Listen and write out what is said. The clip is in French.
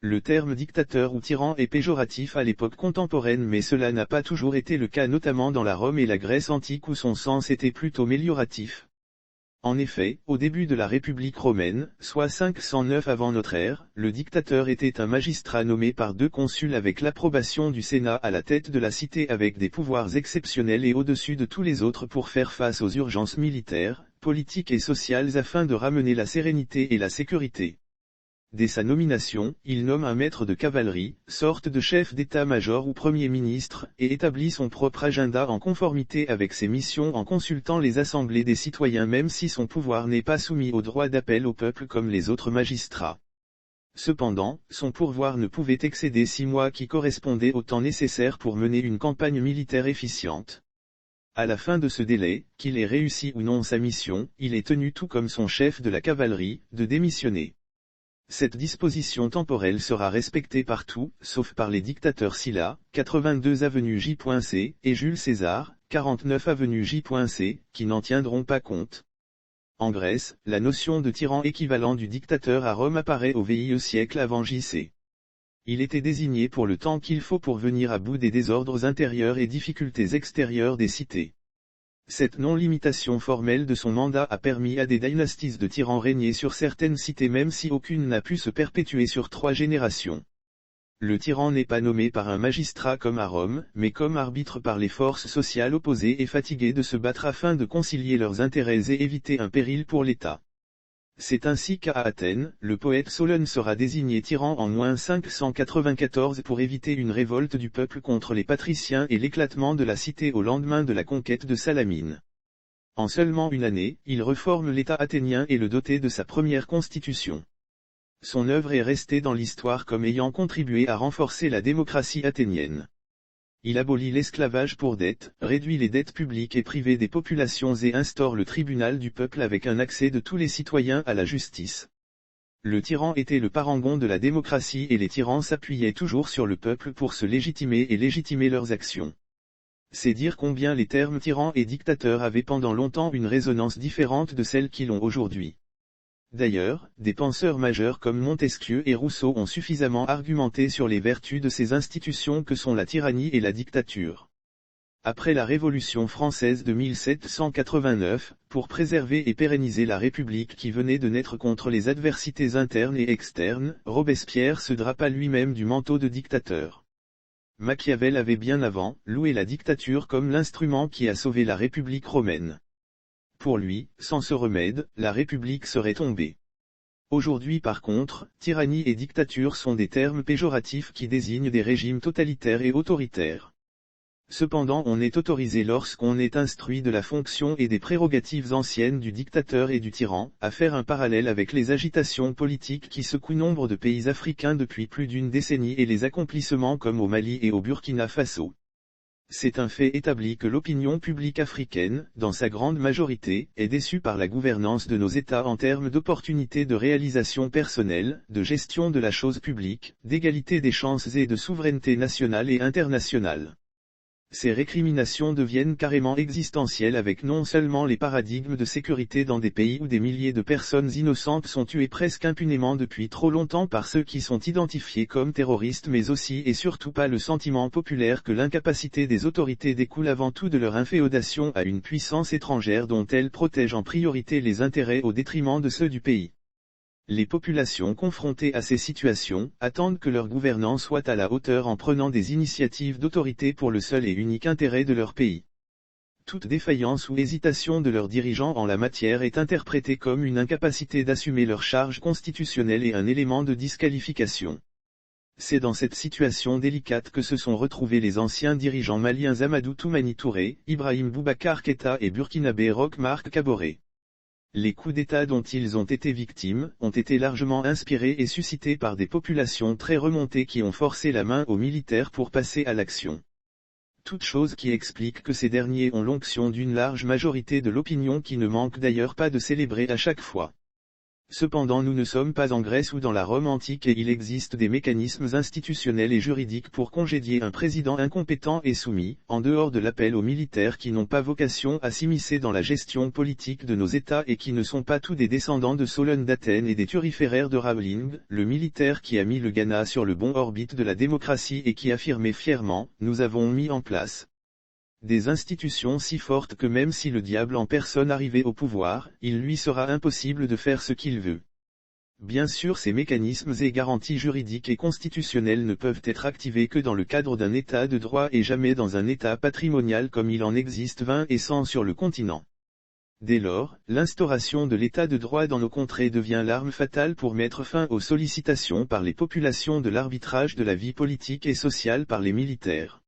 Le terme dictateur ou tyran est péjoratif à l'époque contemporaine, mais cela n'a pas toujours été le cas, notamment dans la Rome et la Grèce antique où son sens était plutôt mélioratif. En effet, au début de la République romaine, soit 509 avant notre ère, le dictateur était un magistrat nommé par 2 consuls avec l'approbation du Sénat à la tête de la cité, avec des pouvoirs exceptionnels et au-dessus de tous les autres pour faire face aux urgences militaires, politiques et sociales afin de ramener la sérénité et la sécurité. Dès sa nomination, il nomme un maître de cavalerie, sorte de chef d'état-major ou premier ministre, et établit son propre agenda en conformité avec ses missions en consultant les assemblées des citoyens, même si son pouvoir n'est pas soumis au droit d'appel au peuple comme les autres magistrats. Cependant, son pourvoir ne pouvait excéder 6 mois, qui correspondait au temps nécessaire pour mener une campagne militaire efficiente. À la fin de ce délai, qu'il ait réussi ou non sa mission, il est tenu, tout comme son chef de la cavalerie, de démissionner. Cette disposition temporelle sera respectée partout, sauf par les dictateurs Sylla, 82 avenue J.C., et Jules César, 49 avenue J.C., qui n'en tiendront pas compte. En Grèce, la notion de tyran équivalent du dictateur à Rome apparaît au VIe siècle avant J.C. Il était désigné pour le temps qu'il faut pour venir à bout des désordres intérieurs et difficultés extérieures des cités. Cette non-limitation formelle de son mandat a permis à des dynasties de tyrans régner sur certaines cités, même si aucune n'a pu se perpétuer sur 3 générations. Le tyran n'est pas nommé par un magistrat comme à Rome, mais comme arbitre par les forces sociales opposées et fatiguées de se battre afin de concilier leurs intérêts et éviter un péril pour l'État. C'est ainsi qu'à Athènes, le poète Solon sera désigné tyran en 594 pour éviter une révolte du peuple contre les patriciens et l'éclatement de la cité au lendemain de la conquête de Salamine. En seulement une année, il reforme l'État athénien et le doté de sa première constitution. Son œuvre est restée dans l'histoire comme ayant contribué à renforcer la démocratie athénienne. Il abolit l'esclavage pour dette, réduit les dettes publiques et privées des populations et instaure le tribunal du peuple avec un accès de tous les citoyens à la justice. Le tyran était le parangon de la démocratie et les tyrans s'appuyaient toujours sur le peuple pour se légitimer et légitimer leurs actions. C'est dire combien les termes tyran et dictateur avaient pendant longtemps une résonance différente de celle qu'ils ont aujourd'hui. D'ailleurs, des penseurs majeurs comme Montesquieu et Rousseau ont suffisamment argumenté sur les vertus de ces institutions que sont la tyrannie et la dictature. Après la Révolution française de 1789, pour préserver et pérenniser la République qui venait de naître contre les adversités internes et externes, Robespierre se drapa lui-même du manteau de dictateur. Machiavel avait bien avant loué la dictature comme l'instrument qui a sauvé la République romaine. Pour lui, sans ce remède, la République serait tombée. Aujourd'hui par contre, tyrannie et dictature sont des termes péjoratifs qui désignent des régimes totalitaires et autoritaires. Cependant, on est autorisé lorsqu'on est instruit de la fonction et des prérogatives anciennes du dictateur et du tyran, à faire un parallèle avec les agitations politiques qui secouent nombre de pays africains depuis plus d'une décennie et les accomplissements comme au Mali et au Burkina Faso. C'est un fait établi que l'opinion publique africaine, dans sa grande majorité, est déçue par la gouvernance de nos États en termes d'opportunités de réalisation personnelle, de gestion de la chose publique, d'égalité des chances et de souveraineté nationale et internationale. Ces récriminations deviennent carrément existentielles avec non seulement les paradigmes de sécurité dans des pays où des milliers de personnes innocentes sont tuées presque impunément depuis trop longtemps par ceux qui sont identifiés comme terroristes, mais aussi et surtout pas le sentiment populaire que l'incapacité des autorités découle avant tout de leur inféodation à une puissance étrangère dont elles protègent en priorité les intérêts au détriment de ceux du pays. Les populations confrontées à ces situations attendent que leur gouvernants soient à la hauteur en prenant des initiatives d'autorité pour le seul et unique intérêt de leur pays. Toute défaillance ou hésitation de leurs dirigeants en la matière est interprétée comme une incapacité d'assumer leurs charges constitutionnelles et un élément de disqualification. C'est dans cette situation délicate que se sont retrouvés les anciens dirigeants maliens Amadou Toumani Touré, Ibrahim Boubacar Keïta et burkinabé Roch Marc Kaboré. Les coups d'État dont ils ont été victimes ont été largement inspirés et suscités par des populations très remontées qui ont forcé la main aux militaires pour passer à l'action. Toute chose qui explique que ces derniers ont l'onction d'une large majorité de l'opinion qui ne manque d'ailleurs pas de célébrer à chaque fois. Cependant nous ne sommes pas en Grèce ou dans la Rome antique et il existe des mécanismes institutionnels et juridiques pour congédier un président incompétent et soumis, en dehors de l'appel aux militaires qui n'ont pas vocation à s'immiscer dans la gestion politique de nos États et qui ne sont pas tous des descendants de Solon d'Athènes et des turiféraires de Rowling, le militaire qui a mis le Ghana sur le bon orbite de la démocratie et qui affirmait fièrement, nous avons mis en place des institutions si fortes que même si le diable en personne arrivait au pouvoir, il lui sera impossible de faire ce qu'il veut. Bien sûr ces mécanismes et garanties juridiques et constitutionnelles ne peuvent être activés que dans le cadre d'un État de droit et jamais dans un État patrimonial comme il en existe 20 et 100 sur le continent. Dès lors, l'instauration de l'état de droit dans nos contrées devient l'arme fatale pour mettre fin aux sollicitations par les populations de l'arbitrage de la vie politique et sociale par les militaires.